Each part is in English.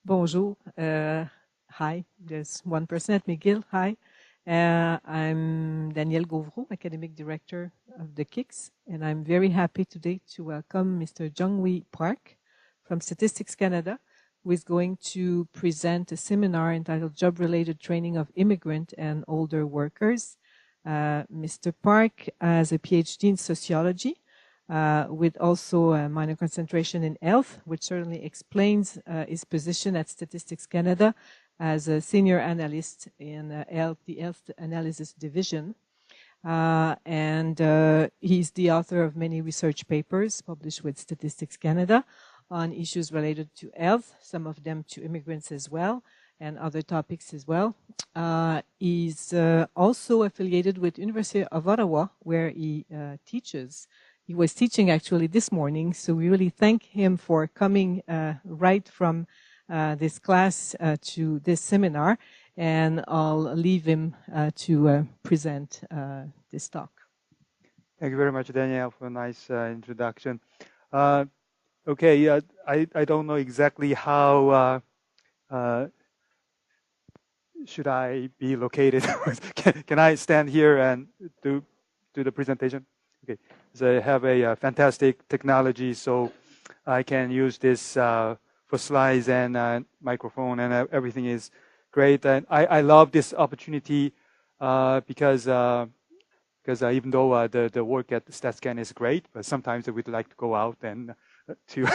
Bonjour. Hi, there's one person at McGill. Hi. I'm Danielle Gauvreau, Academic Director of the KICS, and I'm very happy today to welcome Mr. Jungwee Park from Statistics Canada, who is going to present a seminar entitled Job-Related Training of Immigrant and Older Workers. Mr. Park has a PhD in sociology, with also a minor concentration in health, which certainly explains his position at Statistics Canada as a senior analyst in the Health Analysis Division. He's the author of many research papers published with Statistics Canada on issues related to health, some of them to immigrants as well, and other topics as well. He's also affiliated with University of Ottawa, where he teaches. He was teaching actually this morning, so we really thank him for coming right from this class to this seminar, and I'll leave him to present this talk. Thank you very much, Danielle, for a nice introduction. Okay, I don't know exactly how should I be located. Can I stand here and do the presentation? Okay, so I have a fantastic technology, so I can use this for slides and microphone, and everything is great. And I love this opportunity because even though the work at StatsCan is great, but sometimes we'd like to go out and to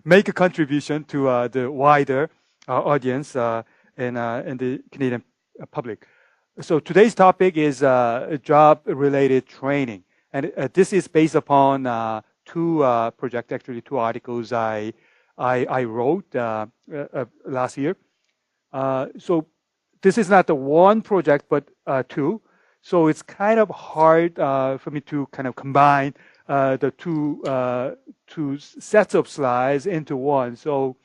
make a contribution to the wider audience in the Canadian public. So today's topic is job-related training. And this is based upon two projects, actually two articles I wrote last year. So this is not the one project, but two. So it's kind of hard for me to kind of combine the two sets of slides into one. So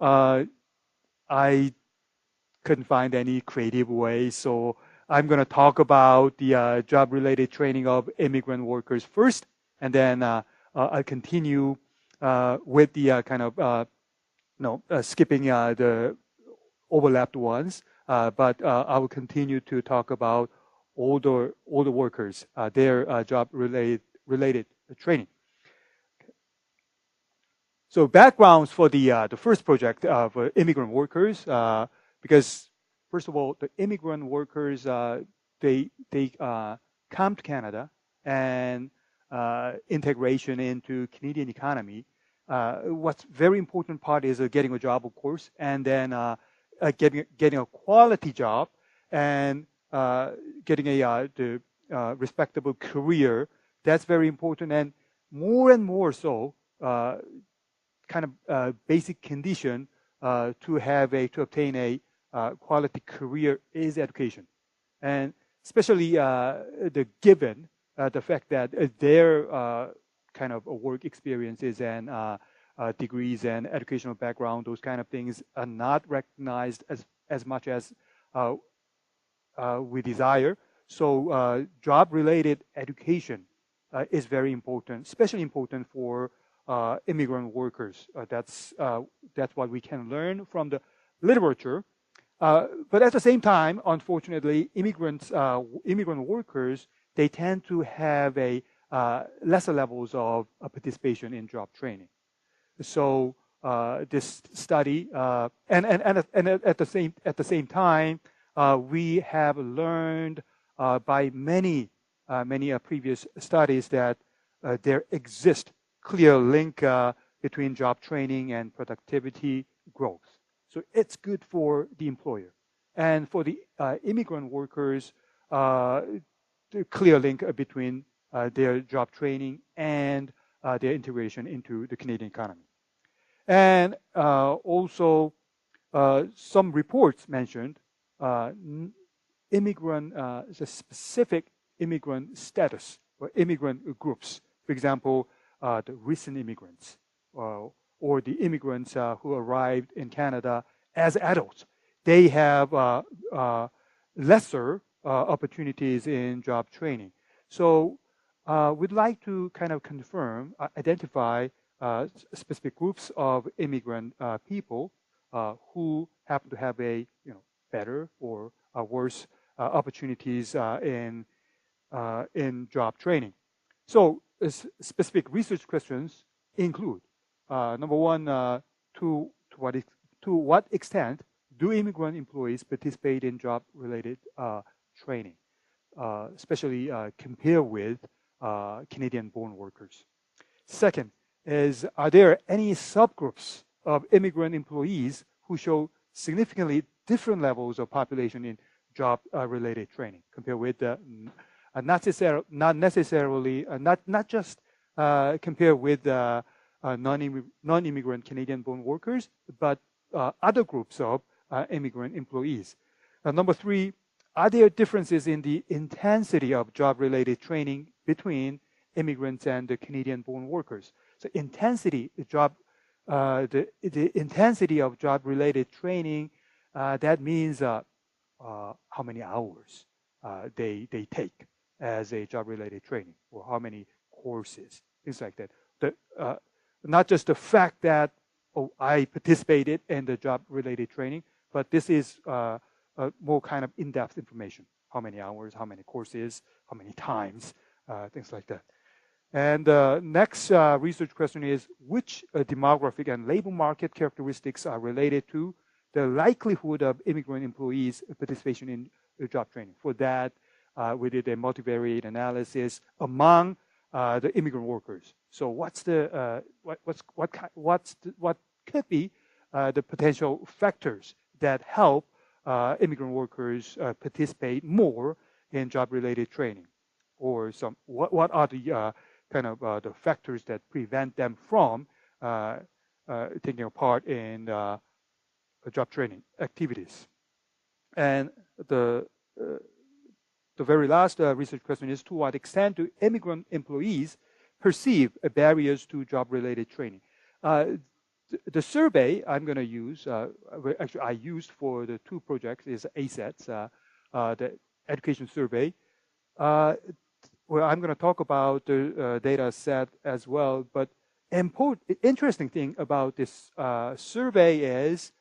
I couldn't find any creative way. So I'm going to talk about the job-related training of immigrant workers first, and then I'll continue with the kind of skipping the overlapped ones. But I will continue to talk about older workers, their job-related training. So backgrounds for the first project for immigrant workers, because first of all, the immigrant workers, they come to Canada, and integration into Canadian economy. What's very important part is getting a job, of course, and then getting a quality job, and getting the respectable career. That's very important, and more so, kind of basic condition to obtain a quality career is education, and especially given the fact that their kind of work experiences and degrees and educational background, those kind of things are not recognized as much as we desire. So job-related education is very important, especially important for immigrant workers. That's what we can learn from the literature. But at the same time, unfortunately, immigrant workers, they tend to have a lesser levels of participation in job training. So this study, and at the same time, we have learned by many previous studies that there exists clear link between job training and productivity growth. So it's good for the employer. And for the immigrant workers, the clear link between their job training and their integration into the Canadian economy. And also, some reports mentioned the specific immigrant status or immigrant groups. For example, the recent immigrants, or the immigrants who arrived in Canada as adults. They have lesser opportunities in job training. So we'd like to kind of identify specific groups of immigrant people who happen to have a better or worse opportunities in job training. So specific research questions include number one, to what extent do immigrant employees participate in job-related training, especially compared with Canadian-born workers? Second is, are there any subgroups of immigrant employees who show significantly different levels of population in job-related training compared with not just compared with non-immigrant Canadian-born workers, but other groups of immigrant employees. Number three, are there differences in the intensity of job-related training between immigrants and the Canadian-born workers? So intensity, the intensity of job-related training, that means how many hours they take as a job-related training, or how many courses, things like that. Not just the fact that I participated in the job-related training, but this is more kind of in-depth information. How many hours, how many courses, how many times, things like that. And next research question is, which demographic and labor market characteristics are related to the likelihood of immigrant employees' participation in job training? For that, we did a multivariate analysis among the immigrant workers. So what could be the potential factors that help immigrant workers participate more in job-related training, or what are the kind of the factors that prevent them from taking part in job training activities? And the very last research question is, to what extent do immigrant employees perceive barriers to job-related training? The survey I'm going to use, actually I used for the two projects, is ASETS, the education survey. Well, I'm going to talk about the data set as well, but interesting thing about this survey is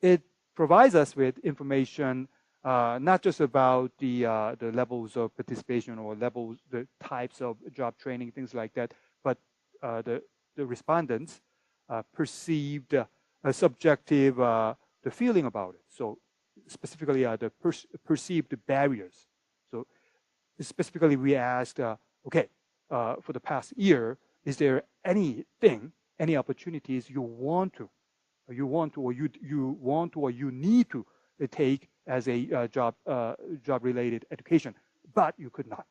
it provides us with information not just about the levels of participation or the types of job training, things like that, but the respondents perceived a subjective the feeling about it. So specifically the perceived barriers. So specifically we asked, okay, for the past year, is there anything, any opportunities you need to take as a job-related education, but you could not?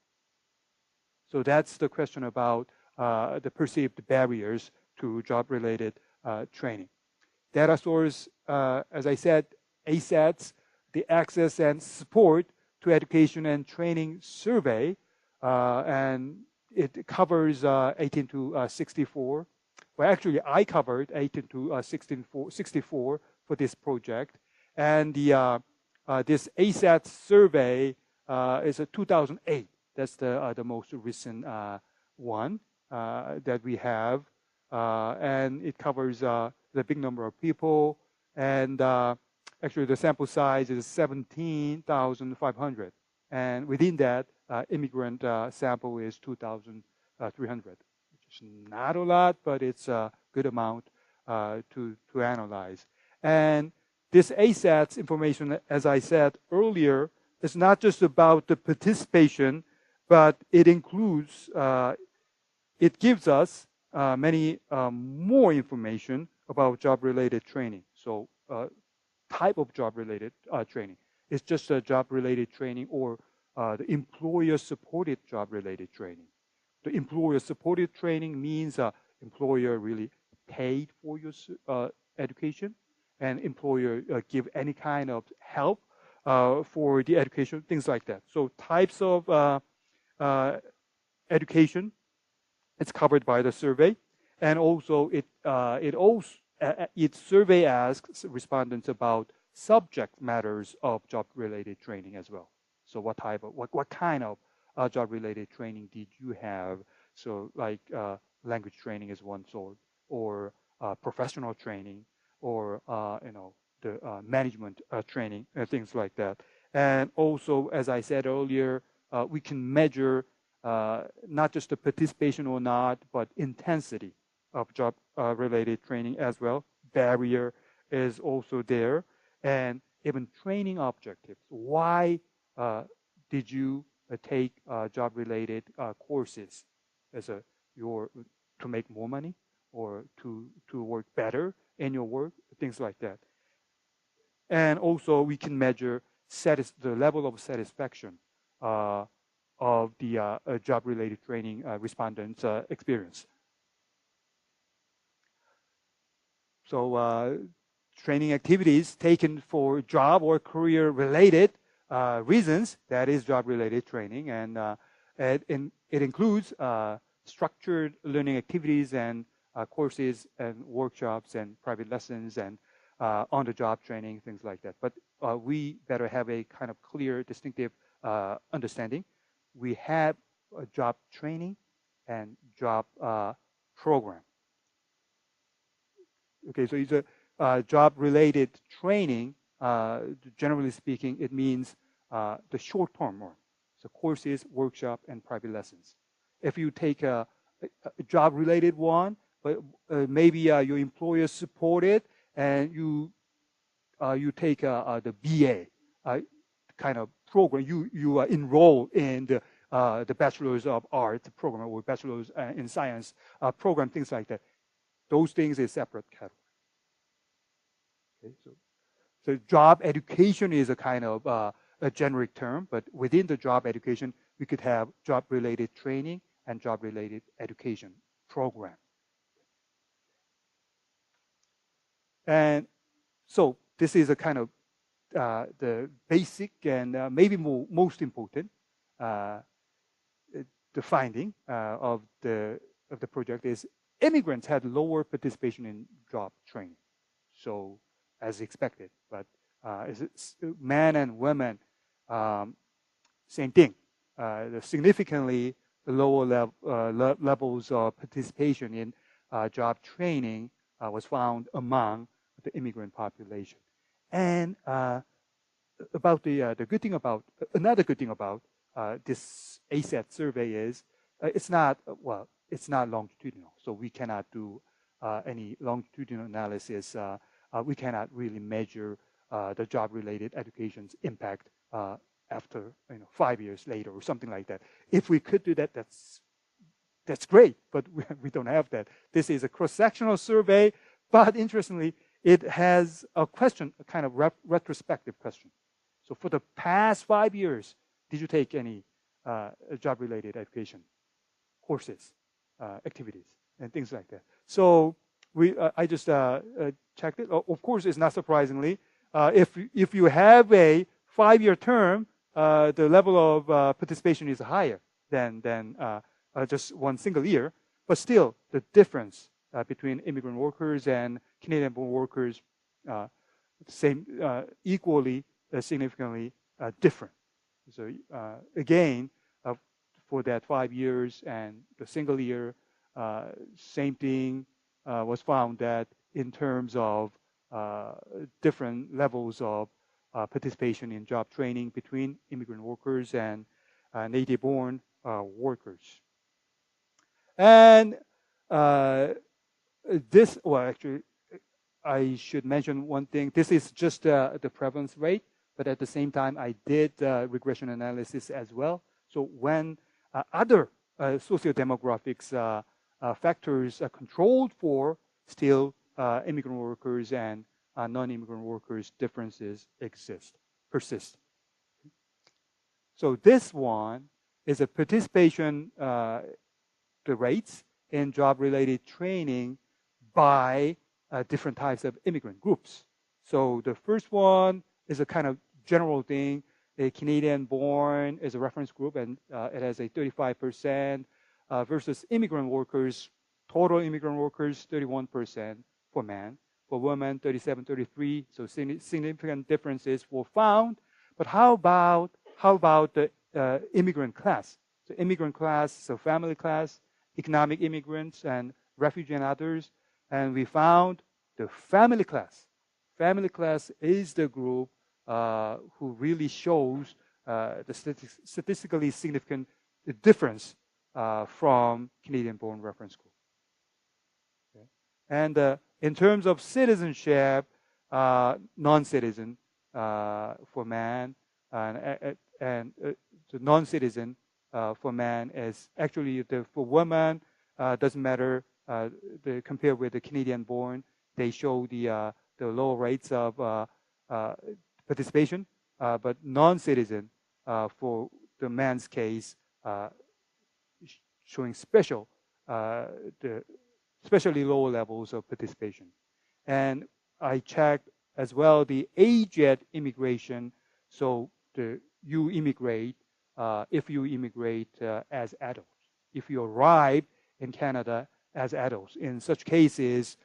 So that's the question about the perceived barriers to job-related training. Data source, as I said, ASETS, the Access and Support to Education and Training Survey, and it covers 18 to 64. Well, actually, I covered 18 to 64 for this project, and this ASETS survey is a 2008. That's the most recent one that we have, and it covers the big number of people, and actually the sample size is 17,500, and within that, immigrant sample is 2,300, which is not a lot, but it's a good amount to analyze. And this ASETS information, as I said earlier, is not just about the participation, but it includes, it gives us many more information about job-related training. So type of job-related training. It's just a job-related training or the employer-supported job-related training. The employer-supported training means employer really paid for your education, and employer give any kind of help for the education, things like that. So types of education, it's covered by the survey, and also its survey asks respondents about subject matters of job-related training as well. So what kind of job-related training did you have? So like language training is one sort, or professional training, or the management training, things like that. And also, as I said earlier, we can measure not just the participation or not, but intensity of job-related training as well. Barrier is also there, and even training objectives. Why did you take job-related courses as to make more money or to work better in your work, things like that. And also, we can measure the level of satisfaction of the job-related training respondents' experience. So training activities taken for job or career-related reasons, that is job-related training, and it includes structured learning activities and courses and workshops and private lessons and on-the-job training, things like that. But we better have a kind of clear, distinctive understanding. We have a job training and job program. Okay, so it's a job-related training. Generally speaking, it means the short-term one. So courses, workshop, and private lessons. If you take a job-related one, but maybe your employer supported, and you take the BA kind of program. You enroll in the Bachelor's of Art program or Bachelor's in Science program, things like that. Those things is separate category. Okay, so job education is a kind of a generic term, but within the job education, we could have job-related training and job-related education program. And so this is a kind of the basic and maybe most important the finding of the project is immigrants had lower participation in job training. So as expected, but men and women, same thing. The significantly lower levels of participation in job training was found among the immigrant population. And about another good thing about this ASETS survey is it's not longitudinal, so we cannot do any longitudinal analysis. We cannot really measure the job-related education's impact after 5 years later or something like that. If we could do that, that's great, but we don't have that. This is a cross-sectional survey, but interestingly, it has a question, a kind of retrospective question. So for the past 5 years, did you take any job-related education courses, activities, and things like that? So I just checked it. Of course, it's not surprisingly. If you have a 5-year term, the level of participation is higher than just one single year. But still, the difference between immigrant workers and Canadian-born workers, equally significantly different. So again, for that 5 years and the single year, same thing was found that in terms of different levels of participation in job training between immigrant workers and native-born workers. And actually, I should mention one thing. This is just the prevalence rate, but at the same time, I did regression analysis as well. So when other sociodemographics factors are controlled for, still immigrant workers and non-immigrant workers differences persist. So this one is a participation the rates in job-related training by different types of immigrant groups. So the first one is a kind of general thing. A Canadian-born is a reference group, and it has a 35% versus immigrant workers, total immigrant workers, 31% for men. For women, 37, 33. So significant differences were found. But how about the immigrant class? So immigrant class, so family class, economic immigrants, and refugee and others. And we found the family class. Family class is the group who really shows the statistically significant difference from Canadian-born reference group. Okay. And in terms of citizenship, non-citizen for man, and the non-citizen for man is actually for women doesn't matter. Compared with the Canadian-born, they show the low rates of participation, but non-citizen for the man's case showing especially low levels of participation. And I checked as well the age at immigration. So you immigrate if you immigrate as adults. If you arrive in Canada as adults. In such cases,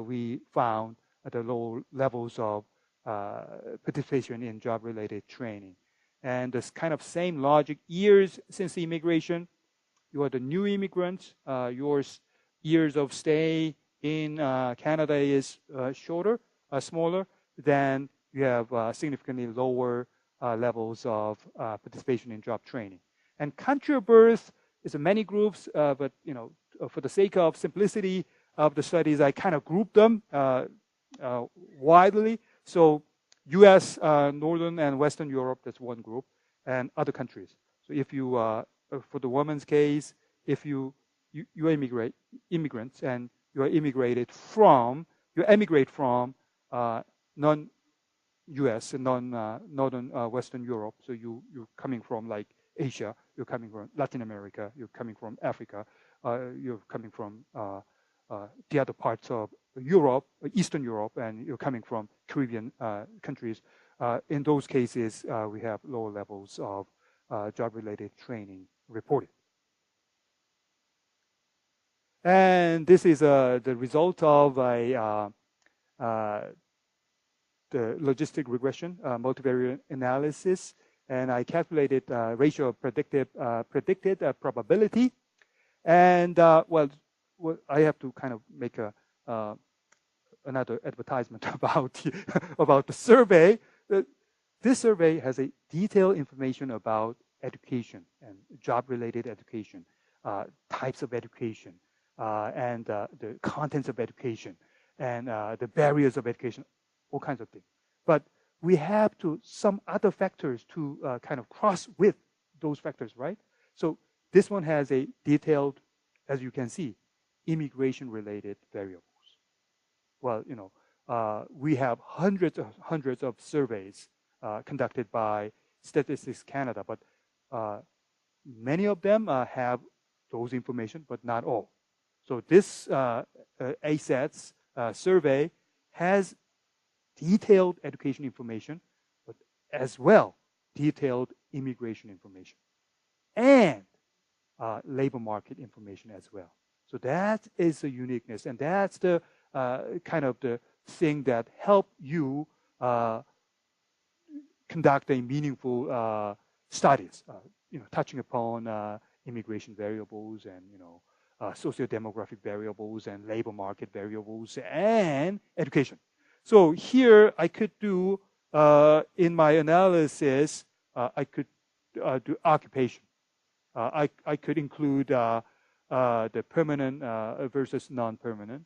we found the low levels of participation in job-related training. And this kind of same logic, years since immigration, you are the new immigrant, your years of stay in Canada is shorter, smaller, then you have significantly lower levels of participation in job training. And country of birth is many groups, but for the sake of simplicity of the studies, I kind of grouped them widely. So U.S., Northern and Western Europe, that's one group, and other countries. So if you, for the woman's case, if you immigrants and you emigrate from non-U.S. and Northern Western Europe, so you're coming from like Asia, you're coming from Latin America, you're coming from Africa, you're coming from the other parts of Europe, Eastern Europe, and you're coming from Caribbean countries. In those cases, we have lower levels of job-related training reported. And this is the result of the logistic regression multivariate analysis, and I calculated ratio of predicted probability. And well, I have to kind of make another advertisement about the survey. This survey has a detailed information about education and job-related education, types of education, and the contents of education, and the barriers of education, all kinds of things. But we have some other factors to kind of cross with those factors, right? So this one has a detailed, as you can see, immigration-related variables. Well, we have hundreds of surveys conducted by Statistics Canada, but many of them have those information, but not all. So this ASETS survey has detailed education information, but as well detailed immigration information and labor market information as well. So that is the uniqueness, and that's the kind of the thing that help you conduct a meaningful studies, touching upon immigration variables and socio-demographic variables and labor market variables and education. So here I could do in my analysis, I could do occupation. I could include the permanent versus non-permanent,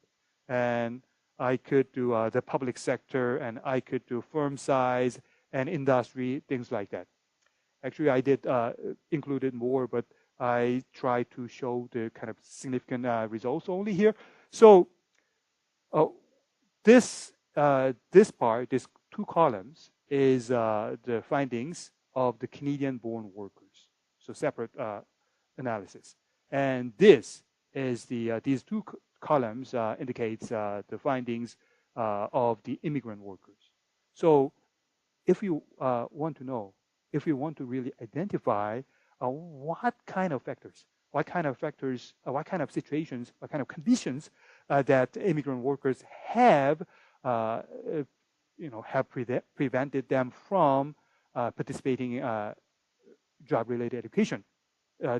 and I could do the public sector, and I could do firm size and industry, things like that. Actually, I did included more, but I tried to show the kind of significant results only here. So this part, these two columns, is the findings of the Canadian-born workers. So separate analysis. And this is these two columns indicates the findings of the immigrant workers. So if you want to know, if you want to really identify what kind of factors, what kind of situations, what kind of conditions that immigrant workers have, prevented them from participating in job-related education.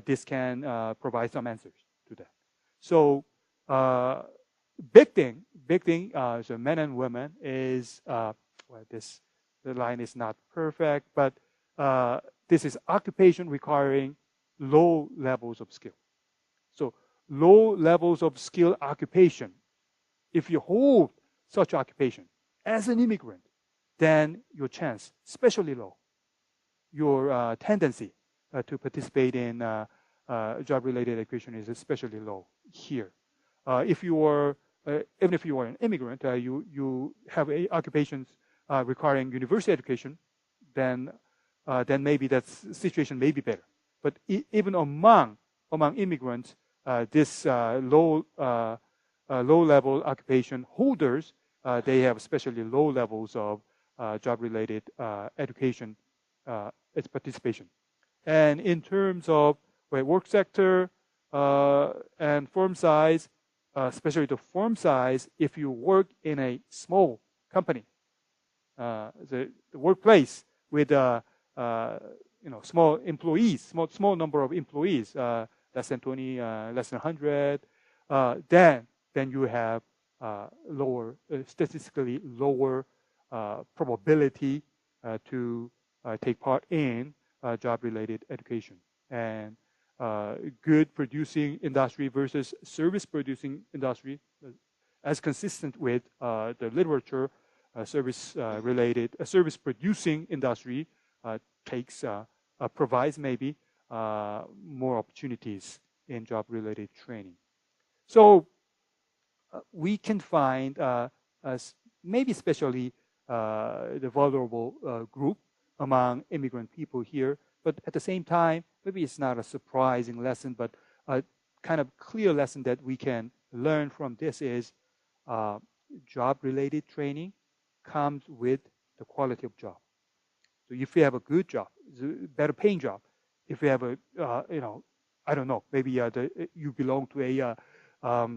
This can provide some answers to that. So big big thing, so men and women is, well, the line is not perfect, but this is occupation requiring low levels of skill. So low levels of skill occupation, if you hold such occupation as an immigrant, then your chance, especially low. Your tendency to participate in job-related education is especially low here. If you are, even if you are an immigrant, you have occupations requiring university education, then maybe that situation may be better. But even among immigrants, this low level occupation holders, they have especially low levels of job-related education its participation. And in terms of work sector and firm size, especially the firm size, if you work in a small company, the workplace with small employees, small number of employees, less than 20, less than 100, then you have lower, statistically lower probability to take part in job-related education. And good producing industry versus service producing industry, as consistent with the literature, service producing industry provides maybe more opportunities in job-related training. So we can find maybe especially the vulnerable group among immigrant people here, but at the same time, maybe it's not a surprising lesson, but a kind of clear lesson that we can learn from this is job-related training comes with the quality of job. So if you have a good job, a better paying job, if you have a, I don't know, maybe you belong to a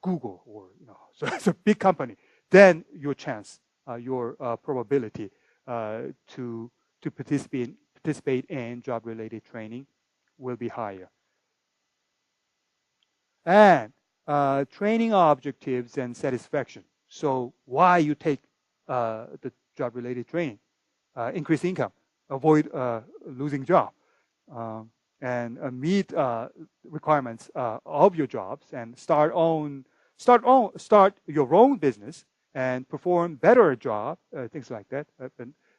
Google or, so it's a big company, then your chance, your probability to participate in job-related training will be higher. And training objectives and satisfaction. So why you take the job-related training? Increase income, avoid losing job, and meet requirements of your jobs, and start your own business and perform better job, things like that.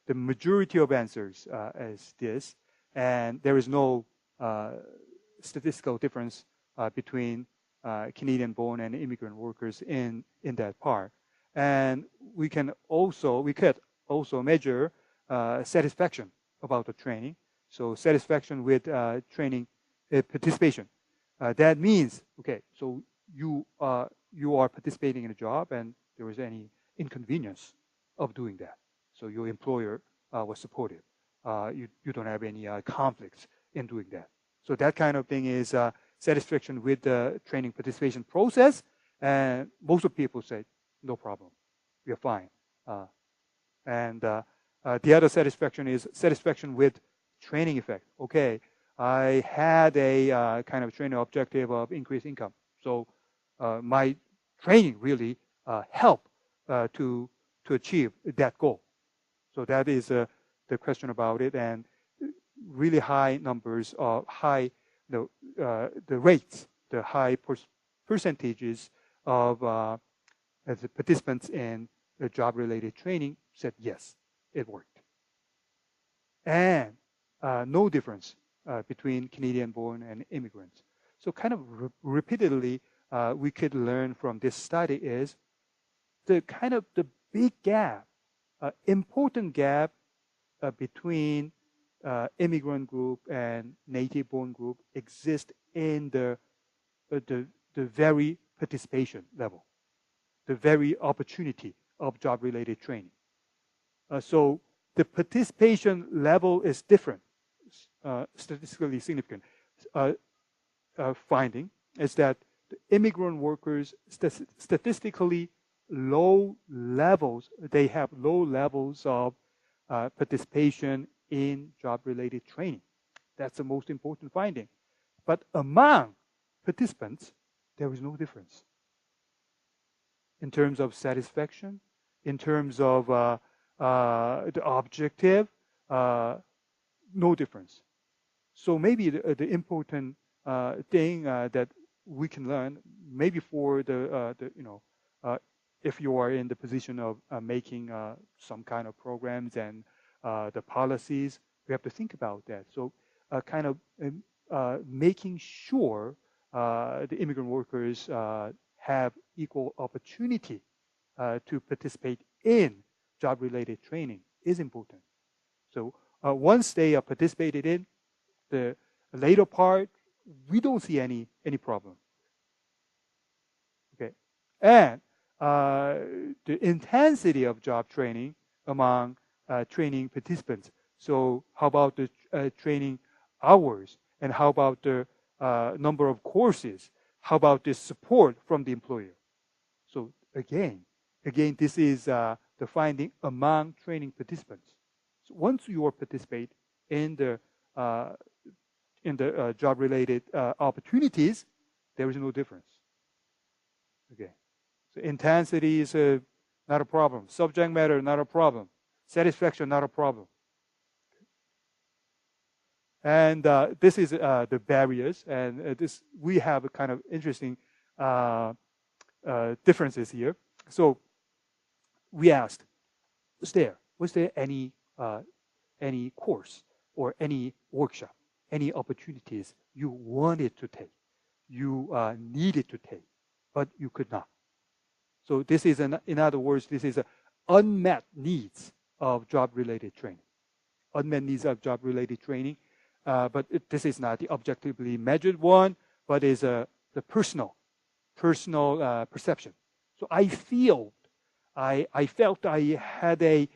The majority of answers is this, and there is no statistical difference between Canadian-born and immigrant workers in that part. And we could also measure satisfaction about the training. So satisfaction with training participation. That means, okay, so you are participating in a job and there is any inconvenience of doing that. So your employer was supportive. You don't have any conflicts in doing that. So that kind of thing is satisfaction with the training participation process. And most of people say, no problem, we are fine. And the other satisfaction is satisfaction with training effect. Okay, I had a kind of training objective of increased income. So my training really helped to achieve that goal. So that is the question about it, and really high numbers of the rates, the high percentages of the participants in the job-related training said yes, it worked. And no difference between Canadian-born and immigrants. So kind of repeatedly, we could learn from this study is the big gap, important gap between immigrant group and native-born group exists in the very participation level, the very opportunity of job-related training. So the participation level is different, statistically significant. Finding is that the immigrant workers statistically low levels, they have low levels of participation in job-related training. That's the most important finding. But among participants, there is no difference. in terms of satisfaction, in terms of the objective, no difference. So maybe the important thing that we can learn, maybe for if you are in the position of making some kind of programs and the policies, we have to think about that. So kind of making sure the immigrant workers have equal opportunity to participate in job-related training is important. So once they are participated in the later part, we don't see any problem. Okay, and the intensity of job training among training participants. So how about the training hours, and how about the number of courses? How about the support from the employer? So again, this is the finding among training participants. So once you participate in the job-related opportunities, there is no difference. Okay, so intensity is not a problem. Subject matter, not a problem. Satisfaction, not a problem. And this is the barriers, and this we have a kind of interesting differences here. So we asked, was there any course or any workshop, any opportunities you wanted to take, you needed to take, but you could not? So this is, in other words, this is unmet needs of job-related training. Unmet needs of job-related training, but this is not the objectively measured one, but is the personal perception. So I felt I had a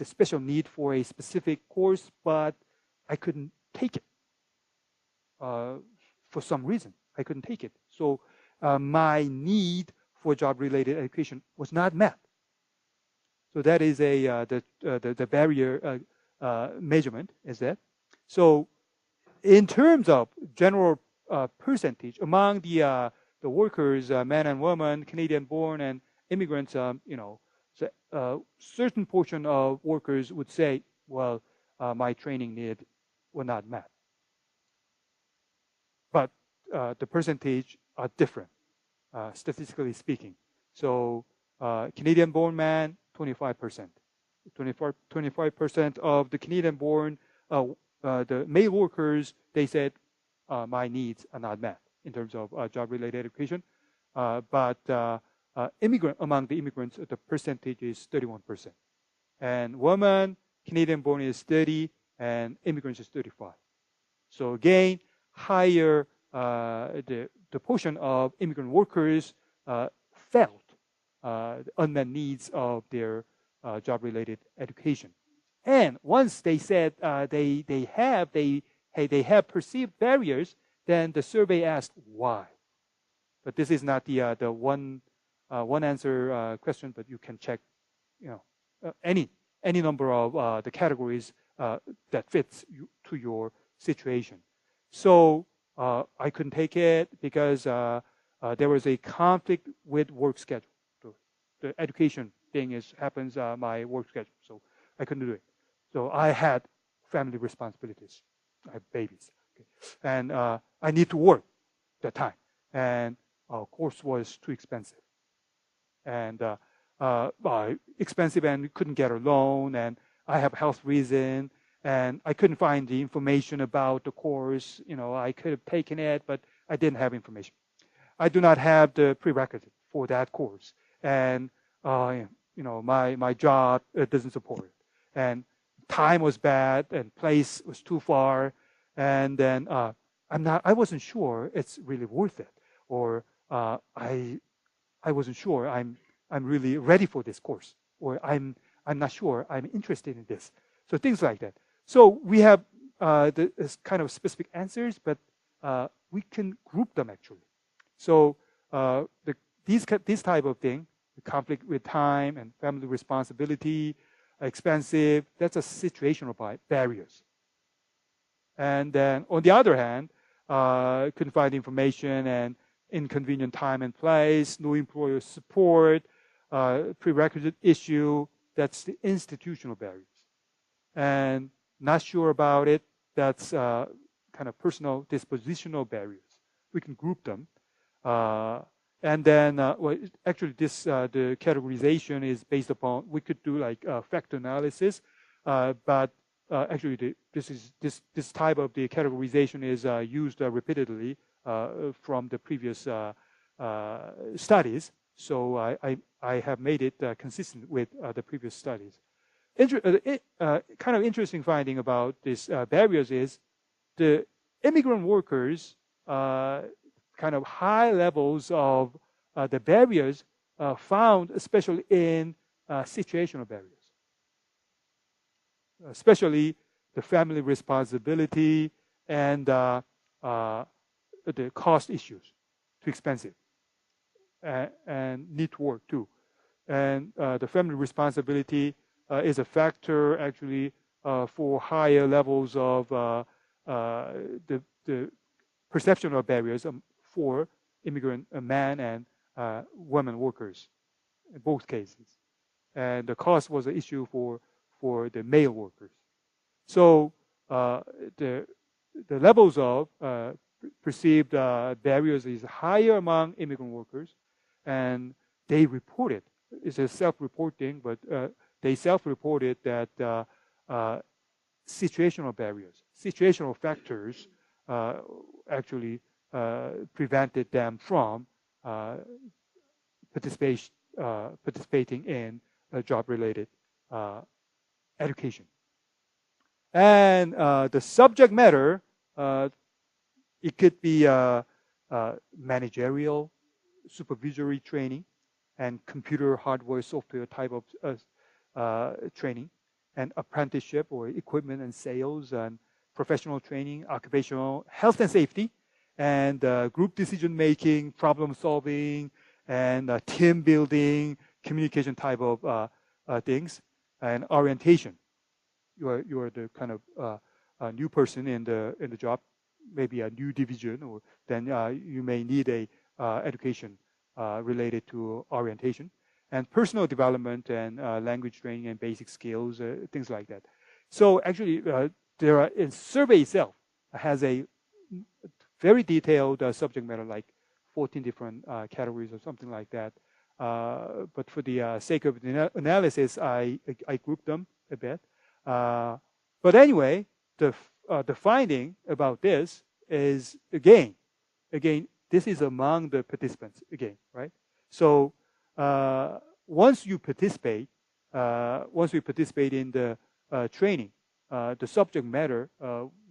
special need for a specific course, but I couldn't take it for some reason. I couldn't take it. So my need for job-related education was not met. So that is the barrier measurement is that. So in terms of general percentage among the workers, men and women, Canadian-born and immigrants, certain portion of workers would say, well, my training need were not met. But the percentage are different, statistically speaking. So Canadian-born man, 25%. 25% of the Canadian-born, the male workers, they said, my needs are not met in terms of job-related education. But among the immigrants, the percentage is 31%. And women, Canadian-born is 30, and immigrants is 35. So again, higher the portion of immigrant workers felt the unmet needs of their job-related education. And once they said they have perceived barriers, then the survey asked why. But this is not the one answer question, but you can check, any number of the categories that fits to your situation. So I couldn't take it because there was a conflict with work schedule. So the education thing happens my work schedule, so I couldn't do it. So I had family responsibilities. I have babies, okay. And I need to work that time, and course was too expensive, and expensive, and couldn't get a loan, and I have health reason, and I couldn't find the information about the course. I could have taken it, but I didn't have information. I do not have the prerequisite for that course, and my job doesn't support it, and time was bad, and place was too far, and then I wasn't sure it's really worth it, or I wasn't sure I'm really ready for this course, or I'm not sure I'm interested in this. So things like that. So we have this kind of specific answers, but we can group them actually. So this type of thing, the conflict with time and family responsibility, expensive, that's a situational barriers. And then on the other hand, couldn't find information, inconvenient time and place, no employer support, prerequisite issue, that's the institutional barriers. And not sure about it, that's kind of personal dispositional barriers. We can group them. And then, well, actually, the categorization is based upon, we could do like factor analysis, but actually, this type of the categorization is used repeatedly from the previous studies. So I have made it consistent with the previous studies. Kind of interesting finding about these barriers is the immigrant workers kind of high levels of the barriers found, especially in situational barriers, especially the family responsibility and the cost issues, too expensive, and need to work too. And the family responsibility is a factor actually for higher levels of the perception of barriers for immigrant man and women workers in both cases. And the cost was an issue for the male workers. So the levels of perceived barriers is higher among immigrant workers, and they reported, it's a self-reporting, but they self-reported that situational barriers, situational factors actually prevented them from participating in job-related education. And the subject matter, it could be managerial, supervisory training, and computer, hardware, software type of training, and apprenticeship or equipment and sales, and professional training, occupational health and safety, and group decision making, problem solving, and team building, communication type of things, and orientation. You are the kind of new person in the job, maybe a new division, or then you may need a education related to orientation, and personal development, and language training, and basic skills, things like that. So actually, there are, in survey itself has a very detailed subject matter, like 14 different categories or something like that. But for the sake of the analysis, I grouped them a bit. But anyway, the finding about this is again, this is among the participants again, right? So once you participate in the training, the subject matter,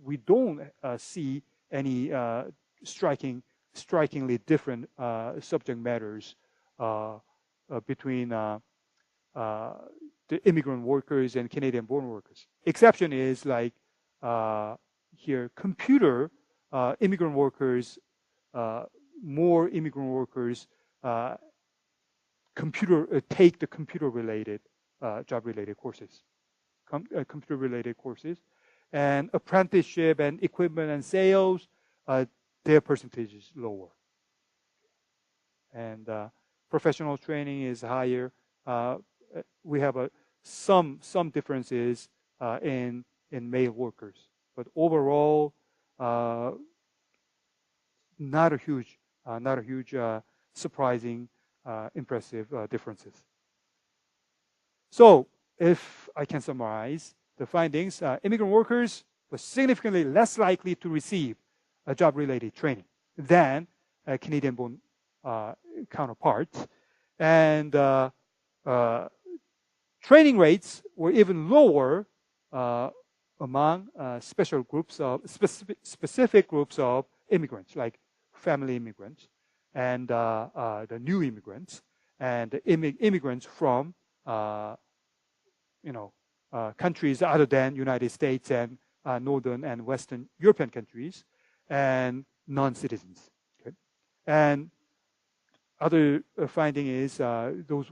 we don't see any strikingly different subject matters between the immigrant workers and Canadian-born workers. Exception is like here, computer immigrant workers, more immigrant workers take the computer-related, job-related courses, computer-related courses, and apprenticeship and equipment and sales, their percentage is lower. And professional training is higher. We have some differences in male workers, but overall, not a huge surprising, impressive differences. So, if I can summarize the findings, immigrant workers were significantly less likely to receive a job-related training than Canadian-born counterparts, and training rates were even lower among specific groups of immigrants, like family immigrants, and the new immigrants, and immigrants from countries other than United States and Northern and Western European countries, and non-citizens. Okay? And other finding is those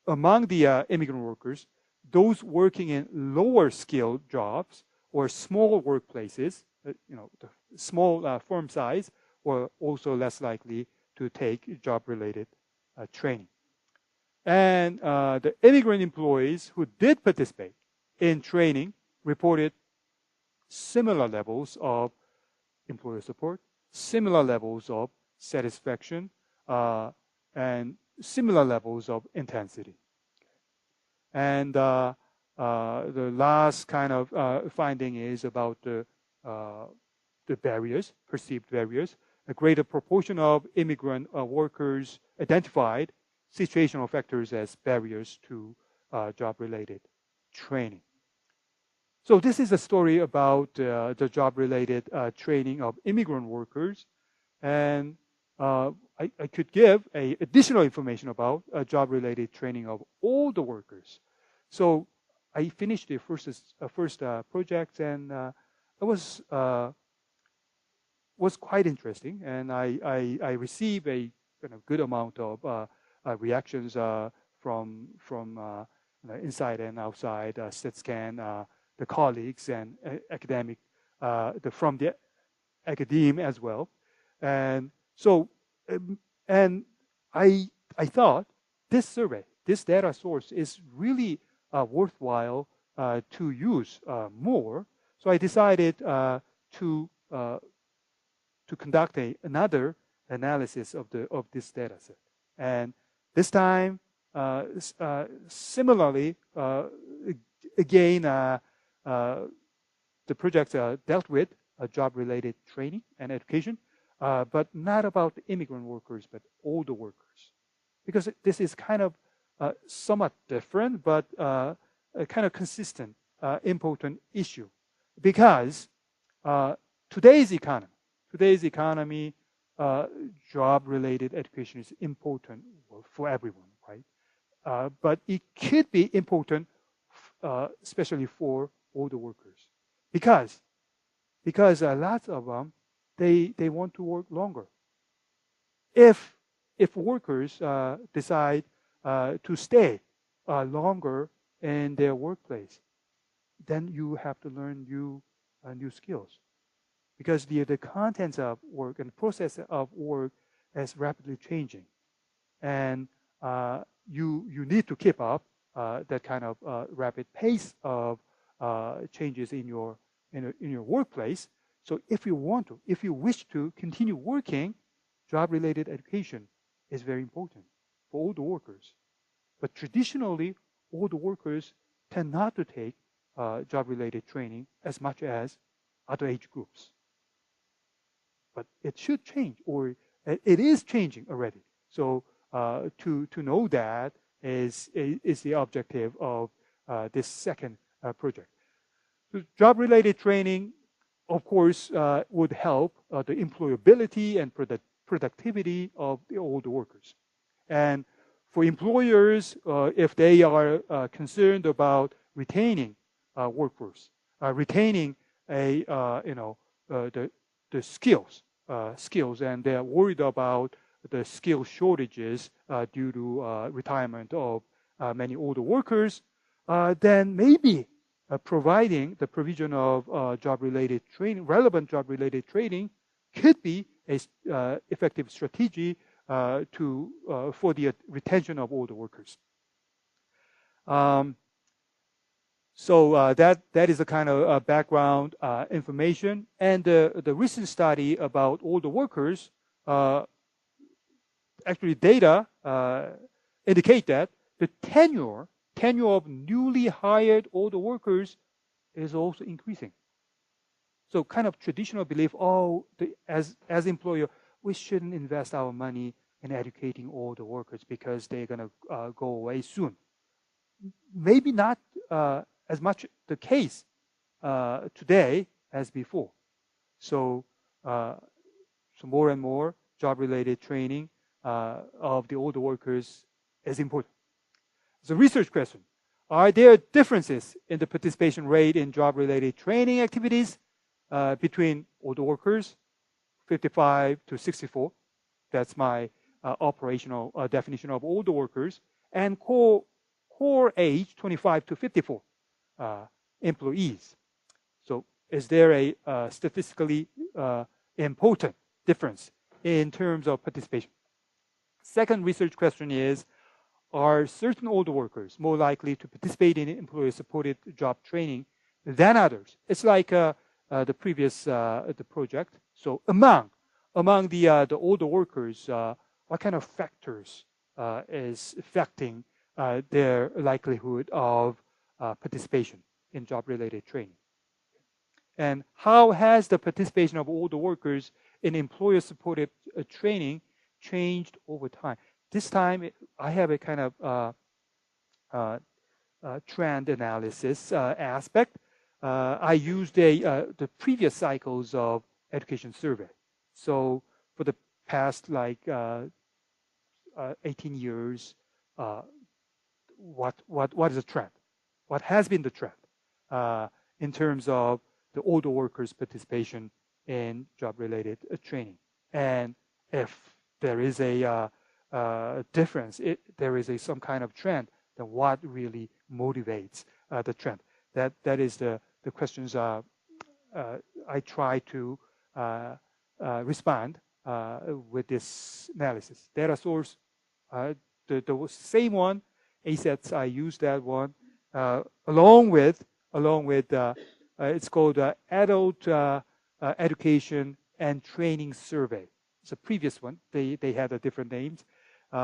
among the immigrant workers, those working in lower skilled jobs or small workplaces, the small firm size, were also less likely to take job-related training. And the immigrant employees who did participate in training reported similar levels of employer support, similar levels of satisfaction, and similar levels of intensity. And the last kind of finding is about the barriers, perceived barriers. A greater proportion of immigrant workers identified situational factors as barriers to job-related training. So this is a story about the job-related training of immigrant workers. And I could give additional information about job-related training of all the workers. So I finished the first project, and it was quite interesting. And I received a kind of good amount of reactions from inside and outside SET scan, the colleagues and academic from the academe as well. And so and I thought this survey, this data source is really worthwhile to use more. So I decided to conduct another analysis of this data set. And this time, similarly, again, the project dealt with job-related training and education, but not about immigrant workers, but older workers. Because this is kind of somewhat different, but a kind of consistent, important issue. Because today's economy, job-related education is important for everyone, right? But it could be important, especially for older workers, because lots of them they want to work longer. If workers decide to stay longer in their workplace, then you have to learn new skills, because the contents of work and process of work is rapidly changing, and you need to keep up that kind of rapid pace of changes in your workplace. So if you wish to continue working, job-related education is very important for older workers. But traditionally, older workers tend not to take job-related training as much as other age groups. But it should change, or it is changing already. So to know that is the objective of this second project. So job-related training, of course, would help the employability and productivity of the older workers. And for employers, if they are concerned about retaining workforce, retaining the skills, and they're worried about the skill shortages due to retirement of many older workers, then maybe providing the provision of job-related training, relevant job-related training, could be a effective strategy for the retention of older workers. So that is a kind of background information. And the recent study about older workers, actually data indicate that the tenure of newly hired older workers is also increasing. So kind of traditional belief, as employer, we shouldn't invest our money in educating older workers because they're going to go away soon. Maybe not as much the case today as before. So more and more job-related training of the older workers is important. It's a research question. Are there differences in the participation rate in job-related training activities between older workers, 55 to 64? That's my operational definition of older workers. And core age, 25 to 54 employees. So is there a statistically important difference in terms of participation? Second research question is, are certain older workers more likely to participate in employer-supported job training than others? It's like the previous the project. So among the older workers, what kind of factors is affecting their likelihood of participation in job-related training? And how has the participation of older workers in employer-supported training changed over time? This time, I have a kind of trend analysis aspect. I used the previous cycles of education survey. So for the past 18 years, what is the trend? What has been the trend in terms of the older workers' participation in job-related training? And if there is a difference, there is some kind of trend, then what really motivates the trend? That is the questions I try to respond with this analysis. Data source, the same one, ASETS, I use that one, along with it's called Adult Education and Training Survey. It's a previous one. They had different names.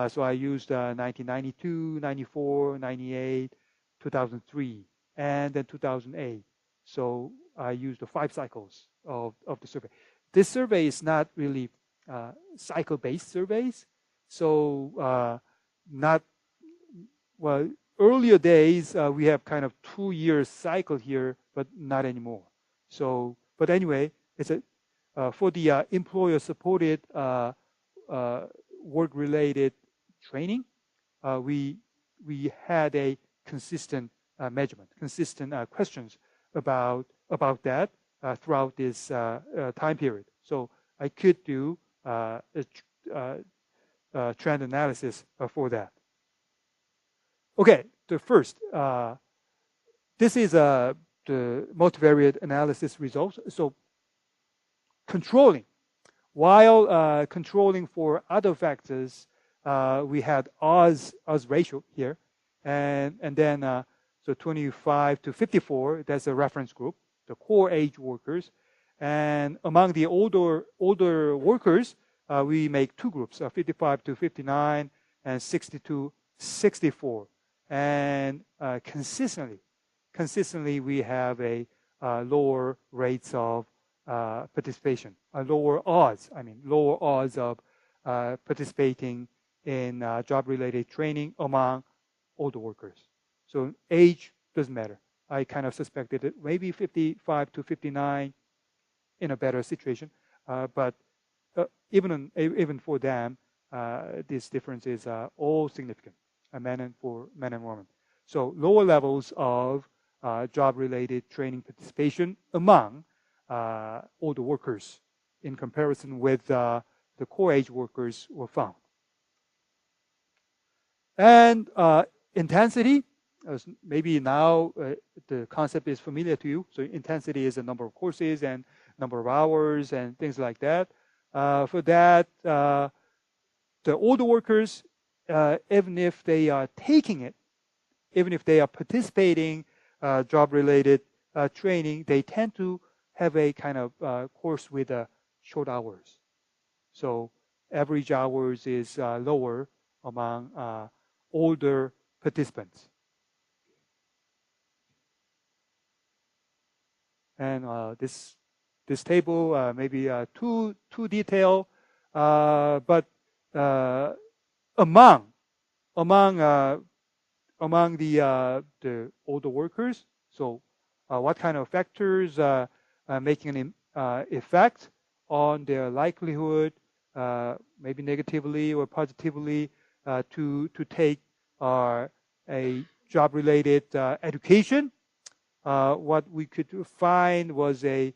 So I used 1992, 94, 98, 2003, and then 2008. So I used the 5 cycles of the survey. This survey is not really cycle-based surveys. So earlier days, we have kind of 2-year cycle here, but not anymore. So, but anyway, it's for the employer-supported work-related training, we had a consistent measurement, consistent questions about that throughout this time period. So I could do a trend analysis for that. Okay, the first, this is the multivariate analysis results. So controlling, while controlling for other factors, we had odds ratio here, and then so 25 to 54, that's a reference group, the core age workers, and among the older workers, we make 2 groups, 55 to 59 and 60 to 64, and consistently we have a lower rates of participation, lower odds of participating in job-related training among older workers. So age doesn't matter. I kind of suspected it maybe 55 to 59 in a better situation, but even for them, this difference is all significant, men and women. So lower levels of job-related training participation among older workers in comparison with the core age workers were found. And intensity, maybe now the concept is familiar to you. So intensity is the number of courses and number of hours and things like that. For that, the older workers, even if they are taking it, even if they are participating job-related training, they tend to have a kind of course with short hours. So average hours is lower among older participants. And this table maybe too detailed, but among the older workers, so what kind of factors making an effect on their likelihood, maybe negatively or positively, to take a job-related education. What we could find was the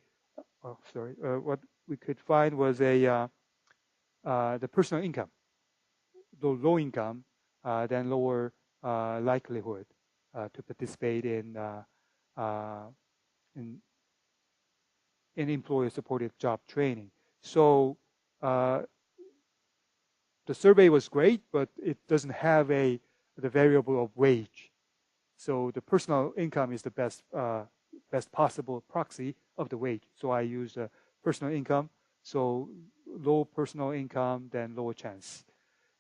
personal income. Though low income, then lower likelihood to participate in employer-supported job training. So the survey was great, but it doesn't have the variable of wage. So the personal income is the best possible proxy of the wage. So I use personal income. So low personal income, then lower chance.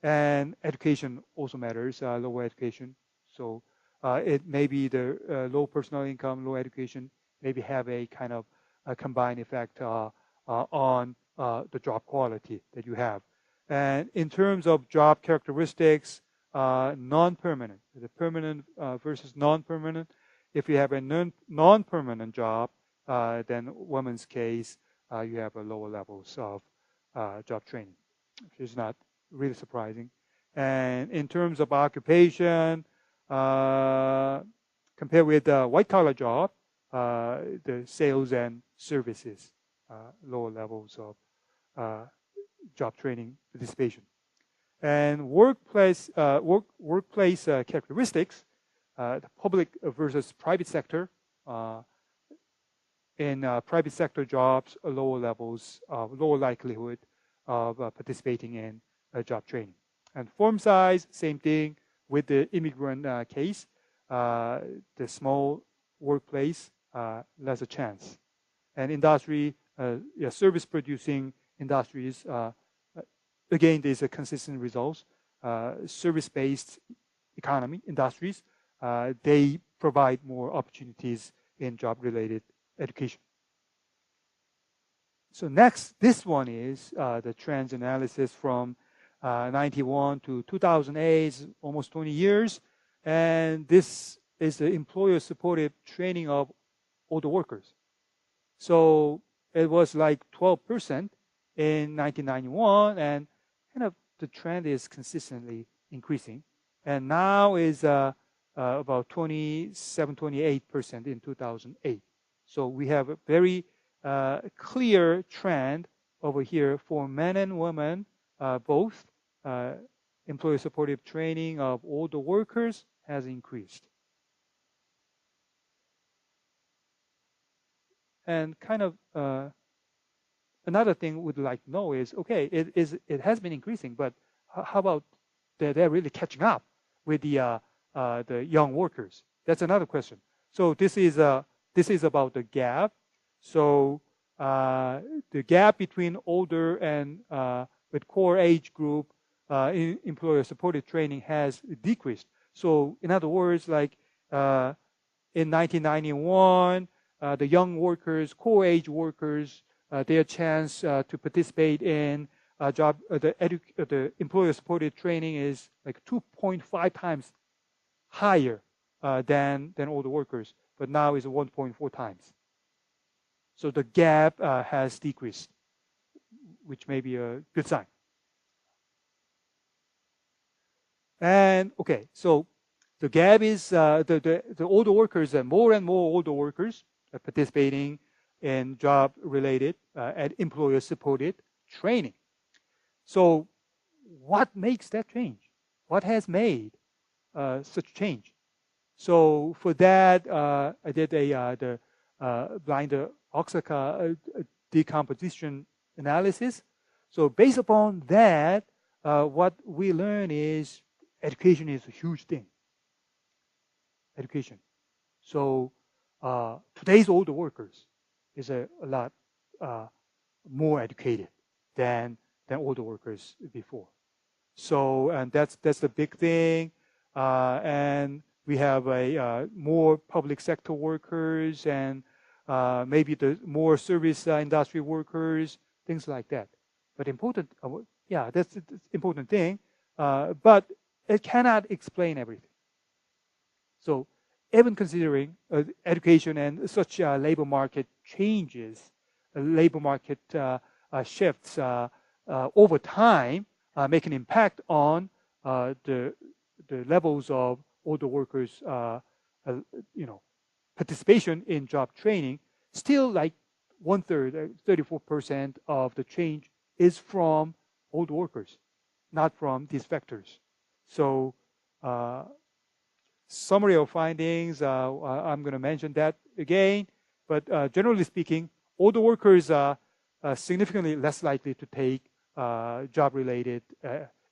And education also matters, lower education. So it may be the low personal income, low education, maybe have a kind of a combined effect on the job quality that you have. And in terms of job characteristics, non-permanent, the permanent versus non-permanent. If you have a non-permanent job, then women's case, you have a lower levels of job training, which is not really surprising. And in terms of occupation, compared with the white-collar job, the sales and services, lower levels of job training participation. And workplace characteristics, the public versus private sector. In private sector jobs, lower levels, lower likelihood of participating in job training. And firm size, same thing with the immigrant case. The small workplace, less a chance. And industry, service producing industries, again, there's a consistent results. Service-based economy industries, they provide more opportunities in job-related education. So next, this one is the trends analysis from 91 to 2008, almost 20 years. And this is the employer-supported training of older workers. So it was like 12% in 1991, and kind of the trend is consistently increasing. And now is about 27, 28% in 2008. So we have a very clear trend over here for men and women, both. Employer-supported training of older workers has increased. And kind of another thing we'd like to know is, okay, it has been increasing, but how about they're really catching up with the young workers? That's another question. So this is about the gap. So the gap between older and with core age group in employer-supported training has decreased. So in other words, like in 1991, the young workers, core age workers, their chance to participate in job, the employer-supported training is like 2.5 times higher than older workers, but now is 1.4 times. So the gap has decreased, which may be a good sign. And okay, so the gap is the older workers, and more older workers are participating in job-related and employer-supported training. So what makes that change? What has made such change? So for that, I did the Blinder-Oaxaca decomposition analysis. So based upon that, what we learn is education is a huge thing. Education. So today's older workers is a lot more educated than older workers before. So, and that's the big thing. And we have more public sector workers and maybe the more service industry workers, things like that. But important, that's the important thing. But it cannot explain everything. So even considering education and such labor market changes, labor market shifts over time, make an impact on the levels of older workers, participation in job training. Still, like 1/3, 34% of the change is from older workers, not from these factors. So, summary of findings, I'm going to mention that again, but generally speaking, older workers are significantly less likely to take job-related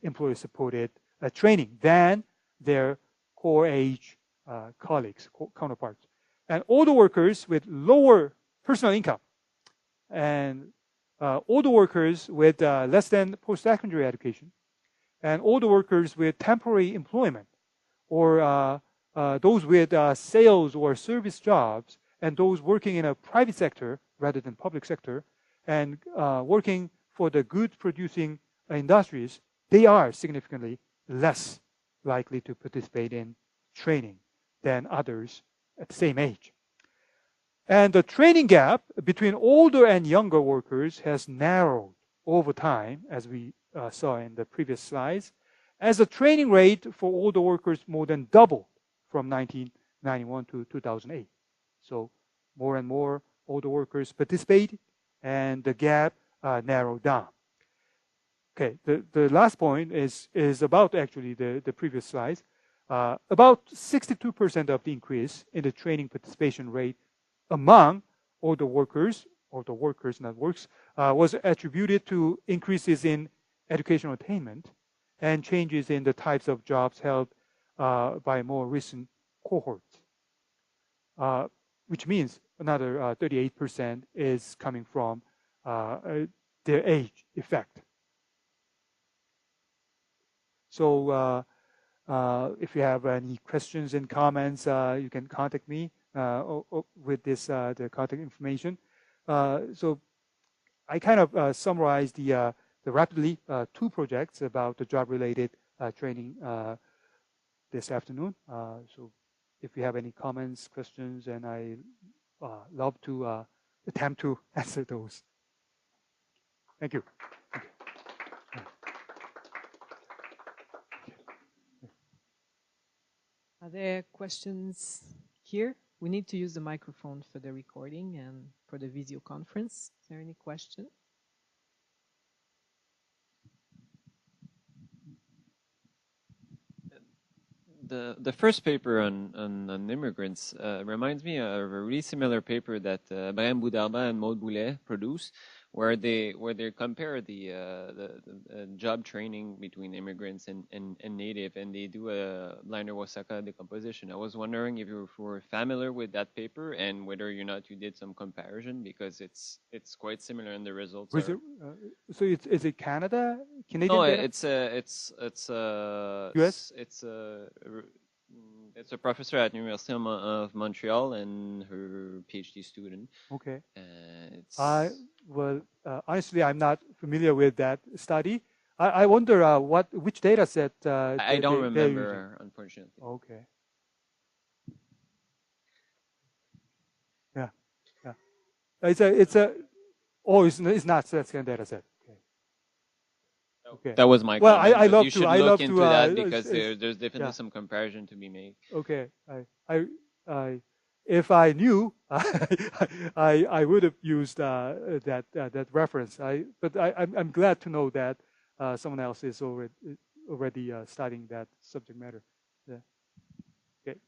employer-supported training than their core age colleagues, counterparts. And older workers with lower personal income and older workers with less than post-secondary education and older workers with temporary employment or those with sales or service jobs and those working in a private sector rather than public sector and working for the goods producing industries, they are significantly less likely to participate in training than others at the same age. And the training gap between older and younger workers has narrowed over time, as we saw in the previous slides, as the training rate for older workers more than doubled from 1991 to 2008. So more and more older workers participate, and the gap narrowed down. Okay, the last point is about actually the previous slides. About 62% of the increase in the training participation rate among older workers, networks, was attributed to increases in educational attainment and changes in the types of jobs held by more recent cohorts, which means another 38% is coming from their age effect. So if you have any questions and comments, you can contact me with this the contact information. So I kind of summarized the rapidly two projects about the job-related training this afternoon. So if you have any comments, questions, and I love to attempt to answer those. Thank you. Are there questions here? We need to use the microphone for the recording and for the video conference. Is there any question? The first paper on immigrants reminds me of a really similar paper that Brian Boudarba and Maud Boulet produced, where they compare the job training between immigrants and native, and they do a Blinder-Oaxaca decomposition. I was wondering if you were familiar with that paper and whether or not you did some comparison, because it's quite similar in the results. So is it Canada? Canadian? No, data? US. It's a professor at University of Montreal and her PhD student. Okay. Well, honestly, I'm not familiar with that study. I wonder which data set. I don't remember, unfortunately. Okay. Yeah. It's not SETScan data set. Okay. That was my well, comment. I love you to. should I look love into to, that because there's definitely some comparison to be made. Okay. If I knew, I would have used that reference. But I'm glad to know that someone else is already studying that subject matter. Yeah. Okay.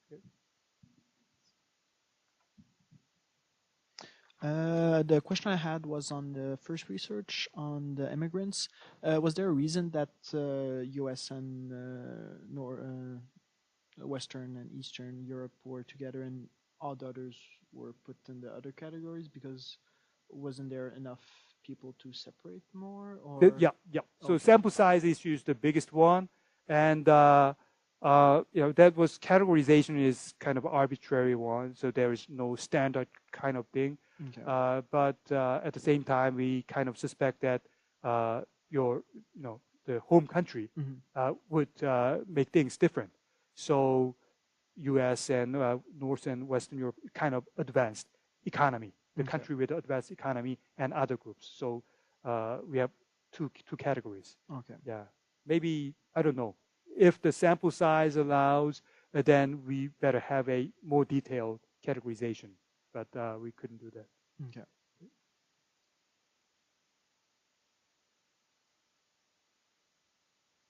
The question I had was on the first research on the immigrants. Was there a reason that U.S. and Western and Eastern Europe were together and all the others were put in the other categories? Because wasn't there enough people to separate more? Or? Yeah. So sample size issue is the biggest one, and that was categorization is kind of arbitrary one. So there is no standard kind of thing. Okay. But at the same time, we kind of suspect that the home country would make things different. So U.S. and North and Western Europe kind of advanced economy, the country with advanced economy and other groups. So we have two categories. Okay. Yeah. Maybe, I don't know. If the sample size allows, then we better have a more detailed categorization. But we couldn't do that. Okay.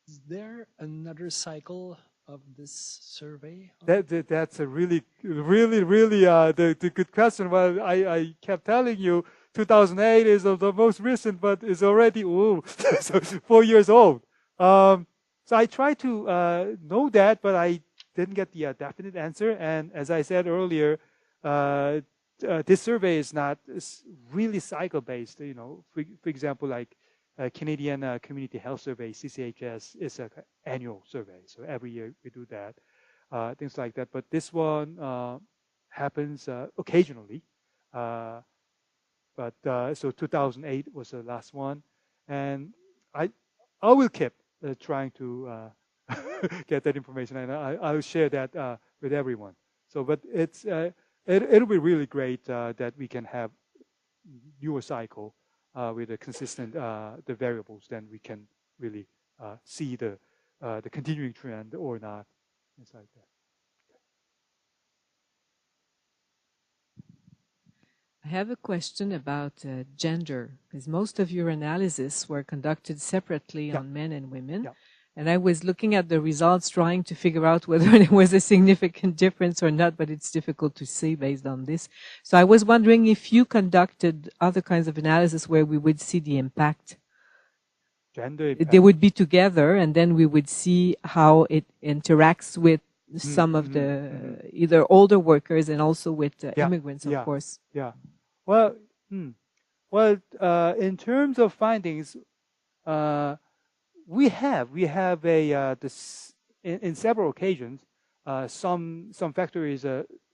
Is there another cycle of this survey? That's a really the good question. Well, I kept telling you 2008 is the most recent, but it's already so 4 years old. So I tried to know that, but I didn't get the definite answer. And as I said earlier, this survey is not really cycle-based. You know, for example, like Canadian Community Health Survey, CCHS, is an annual survey. So every year we do that, things like that. But this one happens occasionally. But so 2008 was the last one, and I will keep trying to get that information, and I will share that with everyone. So, but it'll be really great that we can have newer cycle with a consistent the variables. Then we can really see the continuing trend or not. It's like that. I have a question about gender, because most of your analysis were conducted separately on men and women. Yeah. And I was looking at the results, trying to figure out whether there was a significant difference or not, but it's difficult to say based on this. So I was wondering if you conducted other kinds of analysis where we would see the impact. Gender impact. They would be together, and then we would see how it interacts with some of the either older workers and also with immigrants, of course. Yeah. Well, in terms of findings, we have a this in several occasions. Some factor is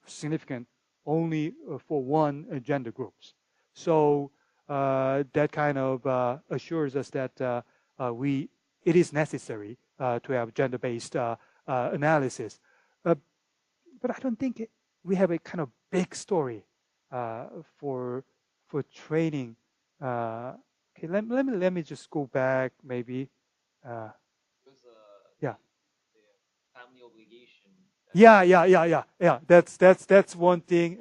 significant only for one gender groups. So that kind of assures us that it is necessary to have gender-based analysis. But I don't think we have a kind of big story for training. Okay, let me just go back maybe. Yeah. The family obligation. Yeah. That's one thing.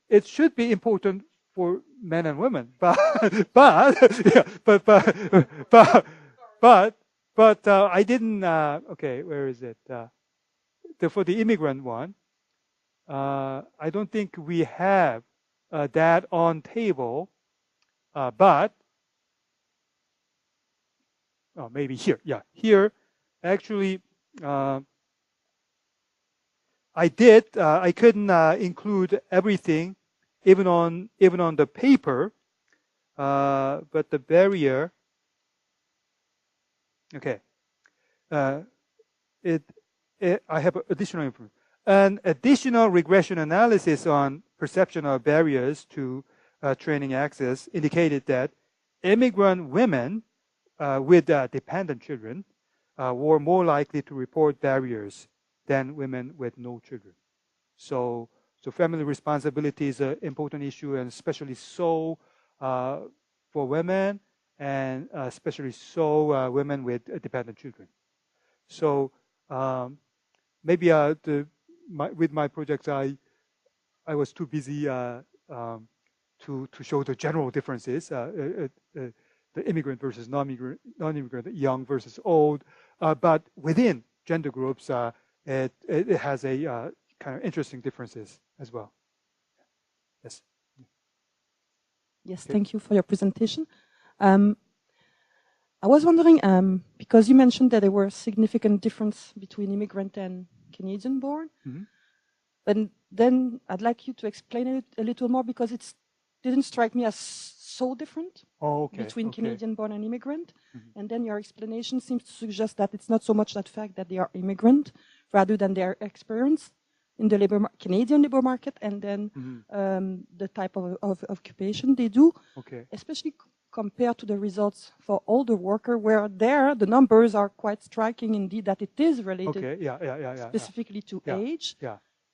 It should be important for men and women, but I didn't. Okay, where is it? For the immigrant one, I don't think we have that on table. But maybe here. Yeah, here actually. I did. I couldn't include everything, even on the paper. But the barrier. Okay. I have additional information. An additional regression analysis on perceptional barriers to training access indicated that immigrant women with dependent children were more likely to report barriers than women with no children. So family responsibility is an important issue, and especially so for women, and especially so women with dependent children. So maybe with my projects, I was too busy to show the general differences, the immigrant versus non-immigrant, young versus old, but within gender groups, it has a kind of interesting differences as well. Yes. Yes, okay. Thank you for your presentation. I was wondering, because you mentioned that there were significant difference between immigrant and Canadian-born, and then I'd like you to explain it a little more, because it didn't strike me as so different between Canadian-born and immigrant. And then your explanation seems to suggest that it's not so much that fact that they are immigrant, rather than their experience in the Canadian labor market, and then the type of occupation they do, especially compared to the results for older worker, where there the numbers are quite striking indeed, that it is related specifically to age,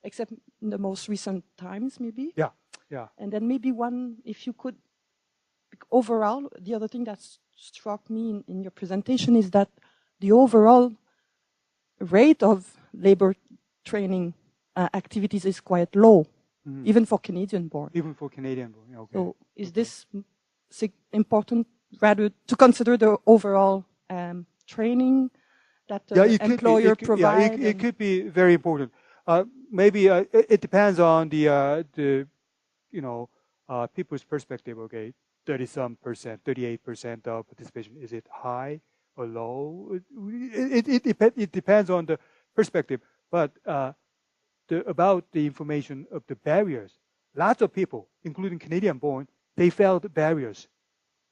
except in the most recent times maybe. And then maybe if you could, overall, the other thing that struck me in your presentation is that the overall rate of labor training activities is quite low, even for Canadian-born. Even for Canadian-born, okay. So is this important rather to consider the overall training that the employer provides? It could be very important. Maybe it depends on the people's perspective. Okay, 30-some%, 38% of participation. Is it high or low? It depends on the perspective. But about the information of the barriers, lots of people, including Canadian-born, they felt barriers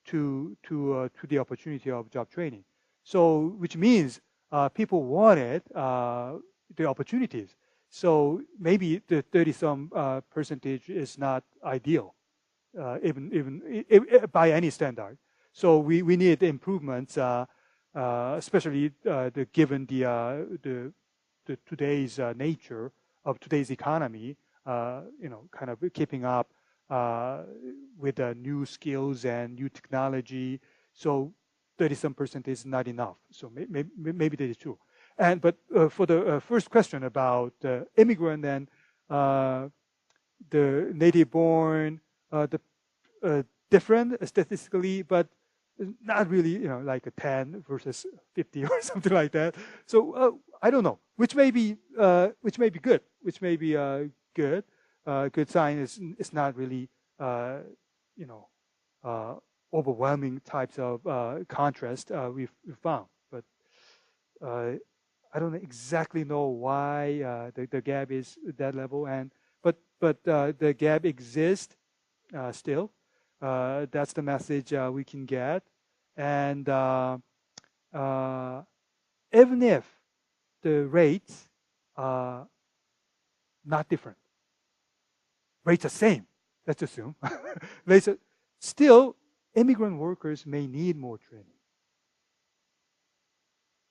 to the opportunity of job training. So, which means people wanted the opportunities. So maybe the 30-some percentage is not ideal, even by any standard. So we need improvements, especially given the today's nature of today's economy. Kind of keeping up with new skills and new technology. So 30-some% is not enough. So maybe that is true. But for the first question about immigrant and the native-born, different statistically, but not really, like a 10 versus 50 or something like that. So I don't know, which may be good, which may be good. Good sign is not really, overwhelming types of contrast we've found. But I don't exactly know why the gap is that level, but the gap exists still. That's the message we can get, and even if the rates are not different, rates are same. Let's assume rates are still. Immigrant workers may need more training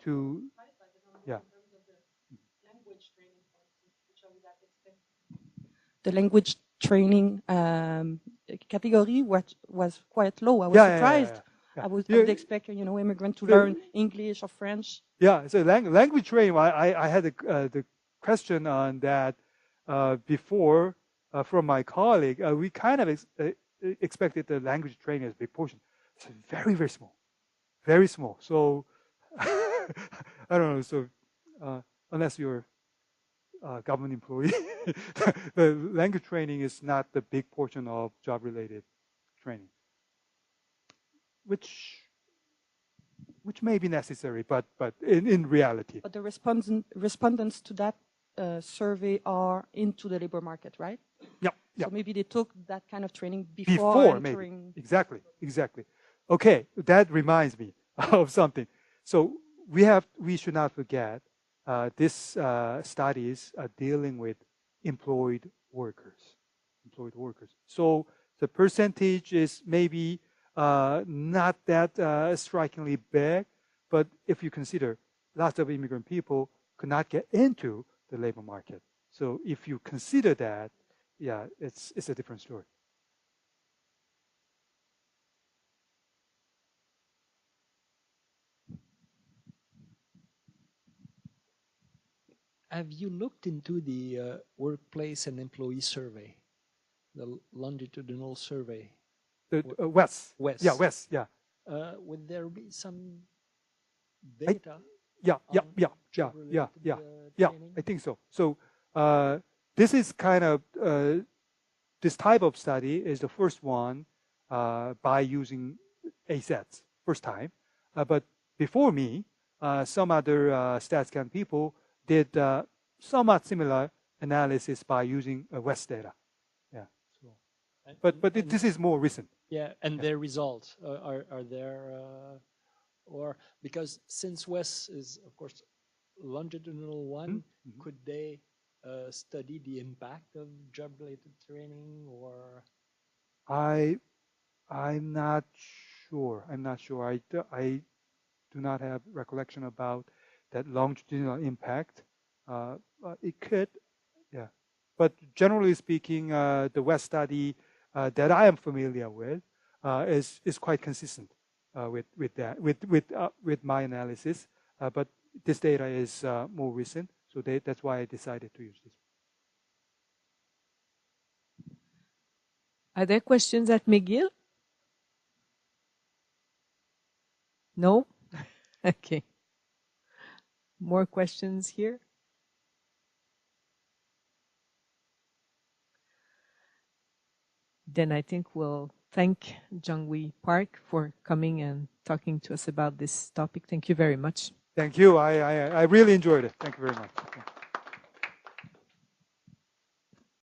to. Yeah. The language training category was quite low. I was surprised. I would expect immigrant to learn English or French. Yeah, so language training. I had the question on that before from my colleague. We kind of expected the language training as a big portion. It's very, very small, very small. So I don't know. So unless you're government employee, the language training is not the big portion of job-related training, which may be necessary, but in reality. But the respondents to that survey are into the labor market, right? Yeah. So maybe they took that kind of training before entering. Maybe. Exactly. Okay, that reminds me of something. So we should not forget. This studies are dealing with employed workers. So the percentage is maybe not that strikingly big, but if you consider lots of immigrant people could not get into the labor market. So if you consider that, yeah, it's a different story. Have you looked into the workplace and employee survey, the longitudinal survey? The WES. WES. Yeah, WES. Yeah. Would there be some data? Yeah. I think so. So this is kind of this type of study is the first one by using ASETS first time. But before me, some other StatsCan people did somewhat similar analysis by using WES data. Yeah. So, but this is more recent. Yeah, and their results are there, or because since WES is of course longitudinal one, could they study the impact of job-related training, or? I'm not sure. I do not have recollection about that longitudinal impact. It could, yeah. But generally speaking, the WES study that I am familiar with is quite consistent with that with my analysis. But this data is more recent, so that's why I decided to use this. Are there questions at McGill? No? Okay. More questions here? Then I think we'll thank Jungwee Park for coming and talking to us about this topic. Thank you very much. Thank you. I really enjoyed it. Thank you very much.